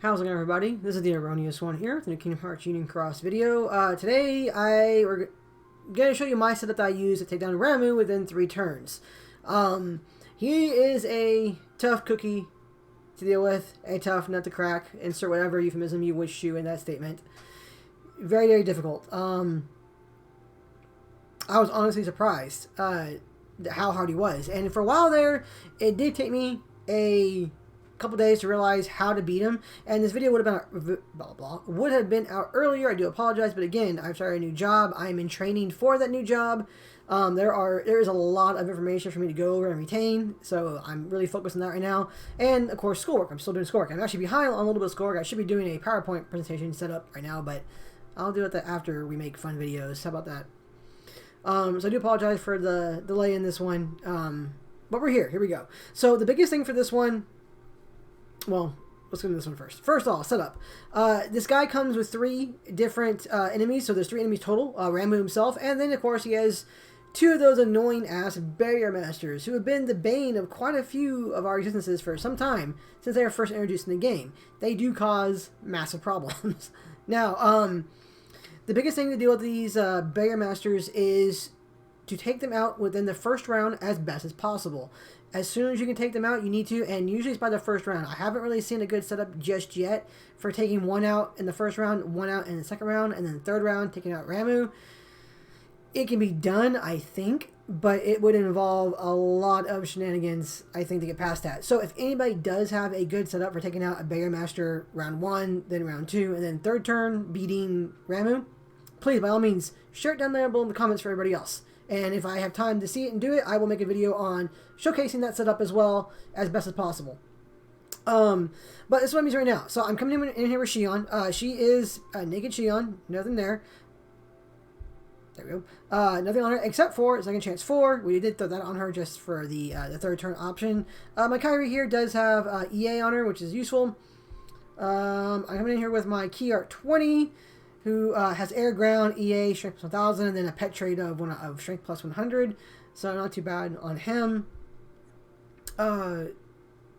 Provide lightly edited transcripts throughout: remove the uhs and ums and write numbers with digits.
How's it going, everybody? This is the Erroneous One here with the Kingdom Hearts Union Cross video. Today, we're going to show you my setup that I use to take down Ramuh within 3 turns. He is a tough cookie to deal with, a tough nut to crack. Insert whatever euphemism you wish to in that statement. Very, very difficult. I was honestly surprised how hard he was. And for a while there, it did take me a couple days to realize how to beat him, and this video would have been out earlier. I do apologize, but again, I've started a new job. I'm in training for that new job. There is a lot of information for me to go over and retain, so I'm really focused on that right now. And of course, schoolwork. I'm still doing schoolwork. I'm actually behind on a little bit of schoolwork. I should be doing a PowerPoint presentation set up right now, but I'll do it after we make fun videos. How about that? So I do apologize for the delay in this one, but we're here. Here we go. So the biggest thing for this one. Well, let's go to this one first. First off, setup. This guy comes with 3 different enemies, so there's 3 enemies total. Ramuh himself, and then of course he has 2 of those annoying ass barrier masters who have been the bane of quite a few of our existences for some time since they were first introduced in the game. They do cause massive problems. Now, the biggest thing to deal with these barrier masters is to take them out within the first round as best as possible. As soon as you can take them out, you need to, and usually it's by the first round. I haven't really seen a good setup just yet for taking 1 out in the first round, 1 out in the second round, and then the 3rd round, taking out Ramuh. It can be done, I think, but it would involve a lot of shenanigans, I think, to get past that. So if anybody does have a good setup for taking out a Barrier Master round 1, then round 2, and then 3rd turn beating Ramuh, please, by all means, share it down there below in the comments for everybody else. And if I have time to see it and do it, I will make a video on showcasing that setup as well as best as possible. But this is what I'm using right now. So I'm coming in here with Xion. She is naked Xion. Nothing there. There we go. Nothing on her except for Second Chance 4. We did throw that on her just for the 3rd turn option. My Kyrie here does have EA on her, which is useful. I'm coming in here with my Key Art 20. Who has air, ground, EA, strength plus 1000, and then a pet trait of strength plus 100. So not too bad on him. Master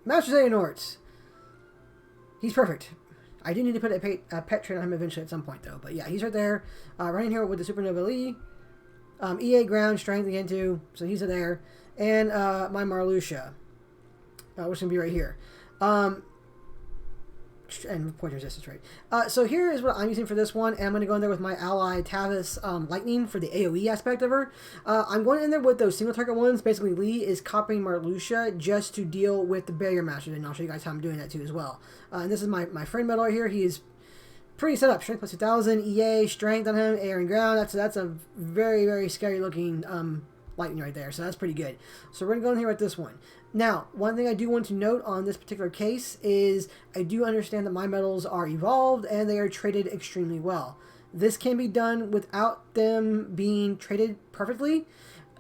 Xehanorts. He's perfect. I do need to put a pet trait on him eventually at some point, though. But yeah, he's right there. Running here with the Supernova Lee. EA, ground, strength again, too. So he's there. And my Marluxia. Which is going to be right here. And point resistance rate. So here is what I'm using for this one, and I'm going to go in there with my ally Tavis Lightning for the AoE aspect of her. I'm going in there with those single target ones. Basically, Lee is copying Marluxia just to deal with the barrier masters, and I'll show you guys how I'm doing that too as well. And this is my friend medal right here. He is pretty set up. Strength plus 2000, EA, strength on him, air and ground. That's a very, very scary looking lightning right there, so that's pretty good. So we're going to go in here with this one. Now, one thing I do want to note on this particular case is I do understand that my medals are evolved and they are traded extremely well. This can be done without them being traded perfectly.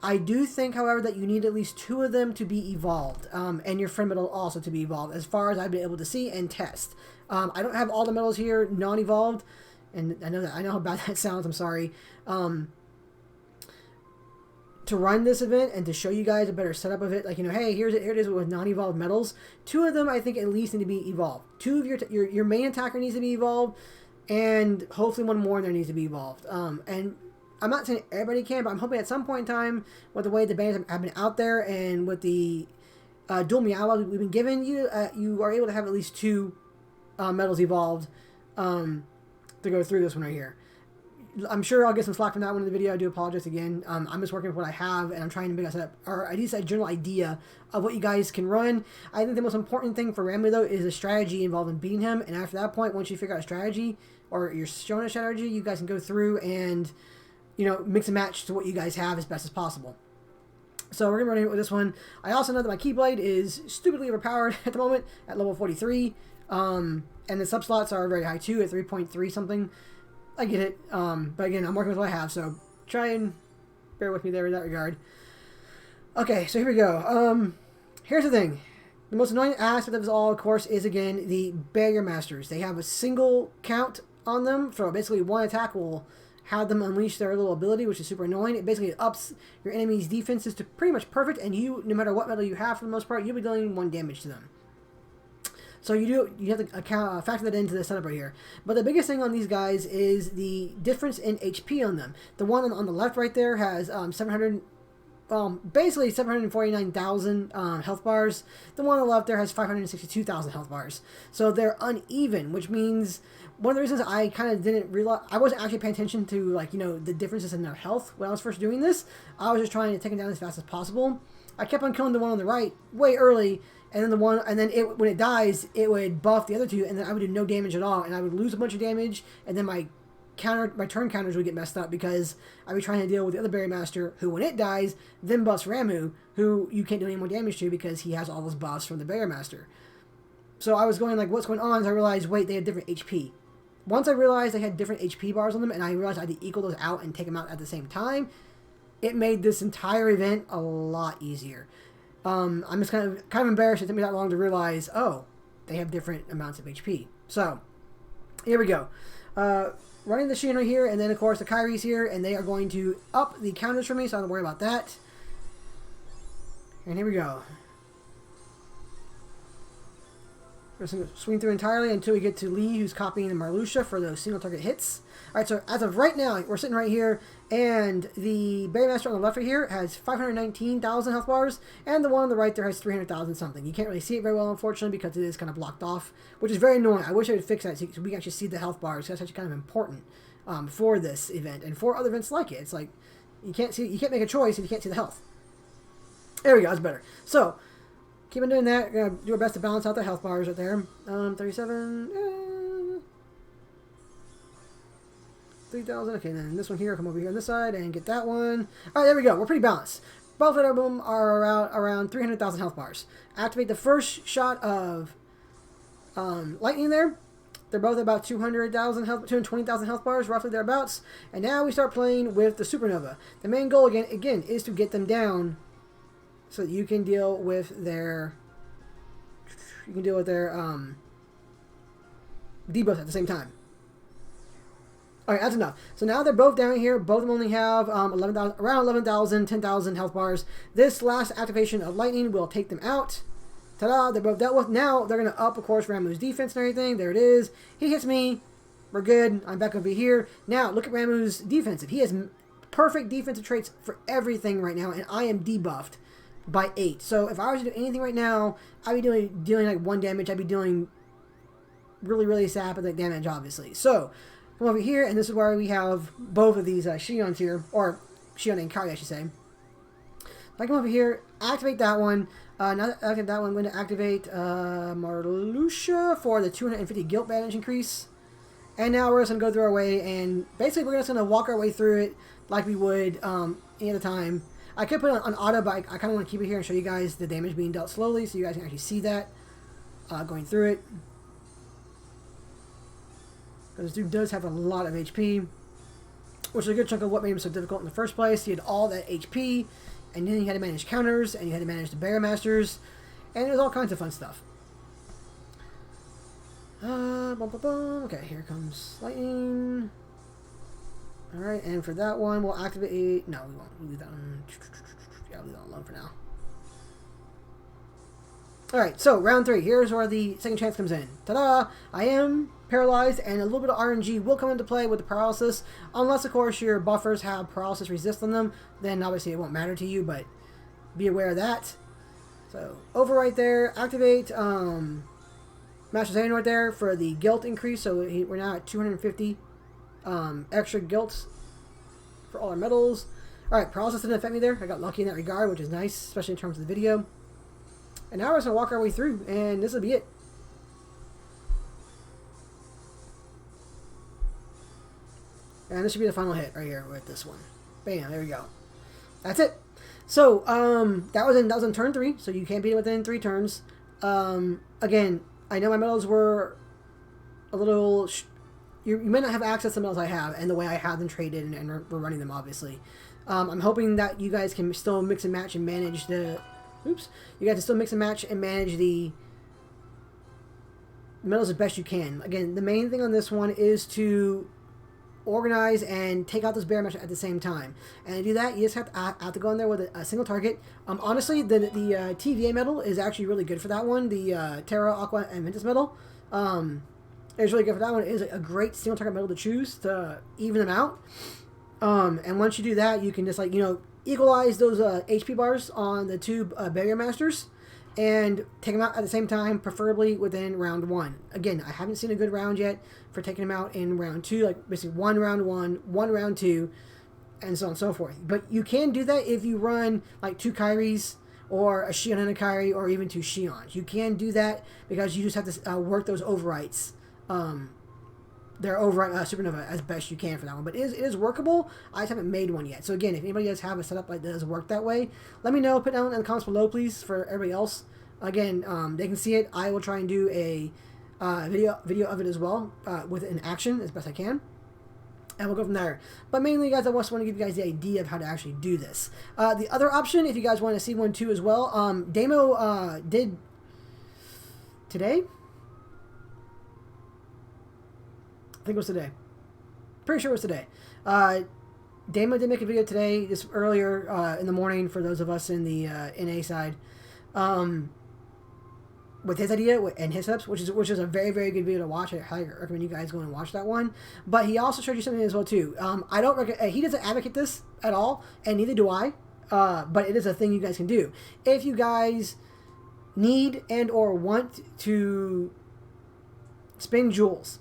I do think, however, that you need at least 2 of them to be evolved, and your friend medal also to be evolved, as far as I've been able to see and test. I don't have all the medals here non-evolved, and I know how bad that sounds, I'm sorry. To run this event and to show you guys a better setup of it, like, you know, hey, here it is with non-evolved medals. 2 of them, I think, at least need to be evolved. 2 of your main attacker needs to be evolved, and hopefully 1 more in there needs to be evolved. And I'm not saying everybody can, but I'm hoping at some point in time, with the way the bands have been out there and with the dual Meow we've been given, you are able to have at least 2 medals evolved to go through this one right here. I'm sure I'll get some slack from that one in the video. I do apologize again. I'm just working with what I have, and I'm trying to make a setup, or at least a general idea of what you guys can run. I think the most important thing for Ramuh, though, is the strategy involved in beating him. And after that point, once you figure out a strategy, or you're shown a strategy, you guys can go through and, you know, mix and match to what you guys have as best as possible. So we're going to run in with this one. I also know that my Keyblade is stupidly overpowered at the moment at level 43. And the subslots are very high, too, at 3.3 something. I get it, but again, I'm working with what I have, so try and bear with me there in that regard. Okay, so here we go. Here's the thing. The most annoying aspect of this all, of course, is, again, the Barrier Masters. They have a single count on them, so basically 1 attack will have them unleash their little ability, which is super annoying. It basically ups your enemy's defenses to pretty much perfect, and you, no matter what medal you have for the most part, you'll be dealing 1 damage to them. So you have to factor that into the setup right here. But the biggest thing on these guys is the difference in HP on them. The one on the left right there has 700. Basically 749,000 health bars. The one on the left there has 562,000 health bars. So they're uneven, which means one of the reasons I kind of didn't realize, I wasn't actually paying attention to, like, you know, the differences in their health when I was first doing this. I was just trying to take them down as fast as possible. I kept on killing the one on the right way early, and then when it dies, it would buff the other two, and then I would do no damage at all, and I would lose a bunch of damage, and then my turn counters would get messed up because I'd be trying to deal with the other Berry Master, who when it dies, then buffs Ramuh, who you can't do any more damage to because he has all those buffs from the Berry Master. So I was going like, what's going on? And I realized, wait, they had different HP. Once I realized they had different HP bars on them, and I realized I had to equal those out and take them out at the same time, it made this entire event a lot easier. I'm just kind of embarrassed it took me that long to realize, oh, they have different amounts of HP. So, here we go. Running the Sheen right here, and then of course the Kyrie's here, and they are going to up the counters for me, so I don't worry about that. And here we go. We're just going to swing through entirely until we get to Lee, who's copying the Marluxia for those single target hits. Alright, so as of right now, we're sitting right here, and the Berry Master on the left right here has 519,000 health bars, and the one on the right there has 300,000 something. You can't really see it very well, unfortunately, because it is kind of blocked off, which is very annoying. I wish I would fix that so we can actually see the health bars. That's actually kind of important for this event, and for other events like it. It's like, you can't make a choice if you can't see the health. There we go, that's better. So, keep on doing that. We're going to do our best to balance out the health bars right there. 37... 3,000. Okay, then this one here, come over here on this side and get that one. All right, there we go. We're pretty balanced. Both of them are around 300,000 health bars. Activate the first shot of lightning there. They're both about 220,000 health bars, roughly thereabouts. And now we start playing with the supernova. The main goal again is to get them down so that you can deal with their debuffs at the same time. Alright, that's enough. So now they're both down here. Both of them only have around 11,000, 10,000 health bars. This last activation of lightning will take them out. Ta-da! They're both dealt with. Now they're going to up, of course, Ramuh's defense and everything. There it is. He hits me. We're good. I'm back over here. Now, look at Ramuh's defensive. He has perfect defensive traits for everything right now, and I am debuffed by 8. So if I was to do anything right now, I'd be dealing like 1 damage. I'd be dealing really, really sad damage, obviously. So, come over here, and this is where we have both of these Xions here, or Xion and Kari, I should say. If I come over here, activate that one. Now that I activate that one, I'm going to activate Marluxia for the 250 guilt damage increase. And now we're just going to go through our way, and basically we're just going to walk our way through it like we would any other time. I could put it on auto, but I kind of want to keep it here and show you guys the damage being dealt slowly, so you guys can actually see that going through it. Because this dude does have a lot of HP, which is a good chunk of what made him so difficult in the first place. He had all that HP, and then you had to manage counters, and you had to manage the Berry Masters, and it was all kinds of fun stuff. Okay, here comes lightning. Alright, and for that one, we'll activate... No, we won't. We'll leave that one... Yeah, we'll leave that alone for now. Alright, so round 3. Here's where the second chance comes in. Ta-da! I am paralyzed, and a little bit of RNG will come into play with the paralysis. Unless, of course, your buffers have paralysis resist on them. Then, obviously, it won't matter to you, but be aware of that. So, over right there. Activate Master Zane right there for the guilt increase. So, we're now at 250 extra guilt for all our medals. Alright, paralysis didn't affect me there. I got lucky in that regard, which is nice, especially in terms of the video. And now we're just going to walk our way through, and this will be it. And this should be the final hit right here with this one. Bam, there we go. That's it. So, that was in turn 3, so you can't beat it within 3 turns. Again, I know my medals were a little... You may not have access to the medals I have, and the way I have them traded, and we're running them, obviously. I'm hoping that you guys can still mix and match and manage the... Oops. You guys can still mix and match and manage the medals as best you can. Again, the main thing on this one is to organize and take out those barrier mesh at the same time. And to do that, you just have to go in there with a single target. Honestly, the TVA medal is actually really good for that one. The Terra, Aqua, and Ventus medal. It's really good for that one. It is a great single target medal to choose to even them out. And once you do that, you can just equalize those HP bars on the two barrier masters and take them out at the same time, preferably within round 1. Again, I haven't seen a good round yet for taking them out in round 2, like basically one round 1, one round 2, and so on and so forth. But you can do that if you run like 2 Kyries or a Shion and a Kyrie, or even 2 Shions. You can do that because you just have to work those overwrites. Their overwrite supernova as best you can for that one. But it is workable. I just haven't made one yet. So again, if anybody does have a setup that does work that way, let me know. Put down in the comments below, please, for everybody else. Again, they can see it. I will try and do a video of it as well with an action as best I can. And we'll go from there. But mainly, guys, I just want to give you guys the idea of how to actually do this. The other option, if you guys want to see one too as well, Demo did today. I think it was today. Pretty sure it was today. Damo did make a video today, just earlier in the morning for those of us in the NA side, with his idea and his steps, which is a very, very good video to watch. I highly recommend you guys go and watch that one. But he also showed you something as well too. I don't he doesn't advocate this at all, and neither do I. But it is a thing you guys can do if you guys need and or want to spend jewels.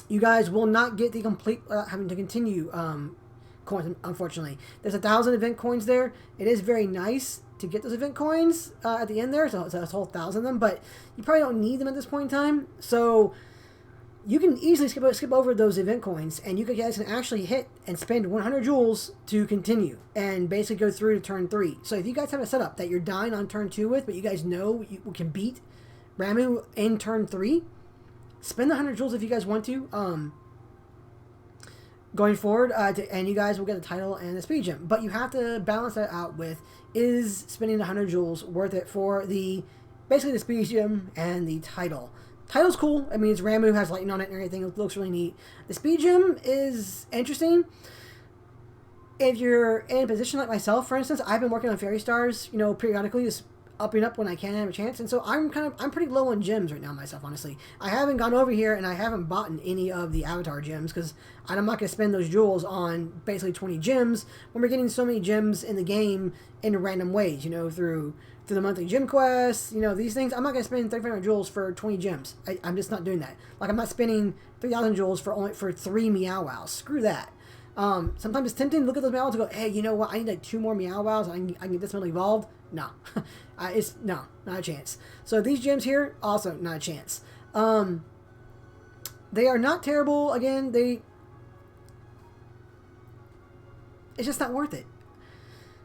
You guys will not get the complete having to continue coins, unfortunately. There's 1,000 event coins there. It is very nice to get those event coins at the end there, so it's a whole 1,000 of them, but you probably don't need them at this point in time. So you can easily skip over those event coins, and you guys can actually hit and spend 100 jewels to continue and basically go through to turn 3. So if you guys have a setup that you're dying on turn 2 with, but you guys know you can beat Ramuh in turn 3, spend the 100 jewels if you guys want to, going forward, and you guys will get the title and the speed gem. But you have to balance that out with, is spending the 100 jewels worth it for basically the speed gem and the title? Title's cool. I mean, it's Ramuh, has lightning on it and everything. It looks really neat. The speed gem is interesting. If you're in a position like myself, for instance, I've been working on fairy stars, periodically, just upping up when I can have a chance, and so I'm pretty low on gems right now myself, honestly. I haven't gone over here and I haven't bought any of the avatar gems because I'm not going to spend those jewels on basically 20 gems when we're getting so many gems in the game in random ways, through the monthly gem quests, these things. I'm not going to spend 3,500 jewels for 20 gems. I'm just not doing that. Like, I'm not spending 3,000 jewels for 3 Meow Wows. Screw that. Sometimes it's tempting to look at those Meow Wows and go, hey, you know what? I need like 2 more Meow Wows. I can get this one evolved. No. No, not a chance. So these gems here, also not a chance. They are not terrible. Again, it's just not worth it.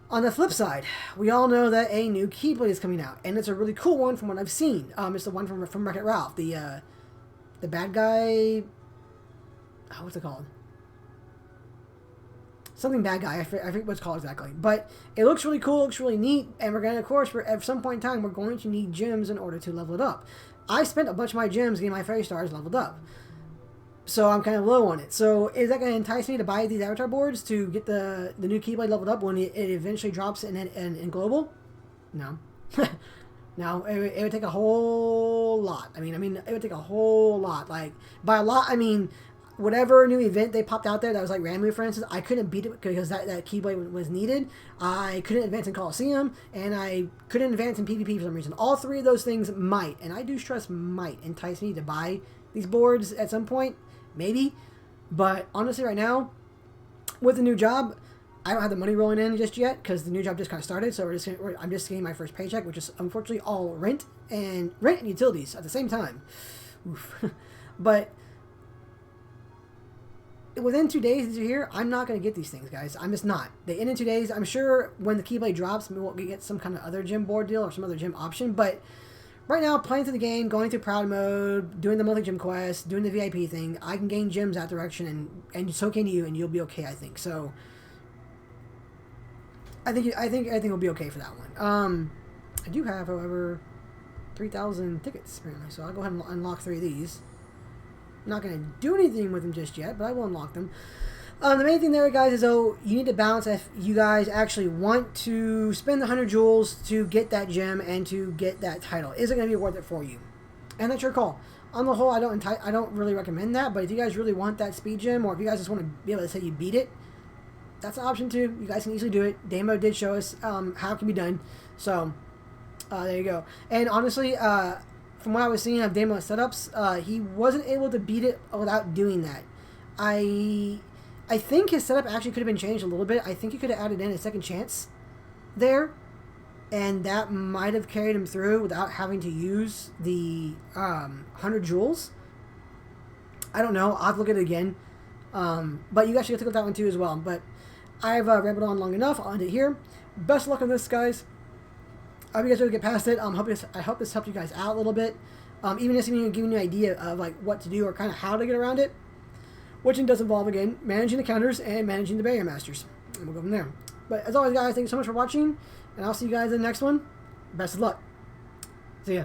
On the flip side, we all know that a new Keyblade is coming out, and it's a really cool one from what I've seen. It's the one from Wreck-It Ralph, the bad guy. Oh, what's it called? Something bad guy. I forget what it's called exactly. But it looks really cool. It looks really neat. And we're going to, of course, at some point in time, we're going to need gems in order to level it up. I spent a bunch of my gems getting my fairy stars leveled up. So I'm kind of low on it. So is that going to entice me to buy these avatar boards to get the new Keyblade leveled up when it eventually drops in global? No. No, it would take a whole lot. I mean, it would take a whole lot. Like, by a lot, I mean, whatever new event they popped out there that was like Ramuh, for instance, I couldn't beat it because that Keyblade was needed. I couldn't advance in Coliseum, and I couldn't advance in PvP for some reason. All 3 of those things might, and I do stress might, entice me to buy these boards at some point. Maybe. But honestly, right now, with the new job, I don't have the money rolling in just yet because the new job just kind of started. So I'm just getting my first paycheck, which is unfortunately all rent and utilities at the same time. Oof. But within 2 days, these are here. I'm not going to get these things, guys. I'm just not. They end in 2 days. I'm sure when the Keyblade drops, we'll get some kind of other gym board deal or some other gym option. But right now, playing through the game, going through Proud Mode, doing the monthly gym quest, doing the VIP thing, I can gain gems that direction, and so can you, and you'll be okay, I think. So I think everything will be okay for that one. I do have, however, 3,000 tickets apparently, so I'll go ahead and unlock 3 of these. I'm not going to do anything with them just yet, but I will unlock them. The main thing there, guys, is though you need to balance if you guys actually want to spend the 100 jewels to get that gem and to get that title. Is it going to be worth it for you? And that's your call. On the whole, I don't really recommend that, but if you guys really want that speed gem, or if you guys just want to be able to say you beat it, that's an option too. You guys can easily do it. Damo did show us how it can be done. So, there you go. And honestly, from what I was seeing of Damo setups, he wasn't able to beat it without doing that. I think his setup actually could have been changed a little bit. I think he could have added in a second chance there, and that might have carried him through without having to use the 100 jewels. I don't know. I'll have to look at it again. But you guys should take a look at that one too as well. But I've rambled on long enough. I'll end it here. Best of luck on this, guys. I hope you guys will get past it. I hope this helped you guys out a little bit. Even just giving you an idea of like what to do or kind of how to get around it. Which does involve, again, managing the counters and managing the barrier masters. And we'll go from there. But as always, guys, thank you so much for watching. And I'll see you guys in the next one. Best of luck. See ya.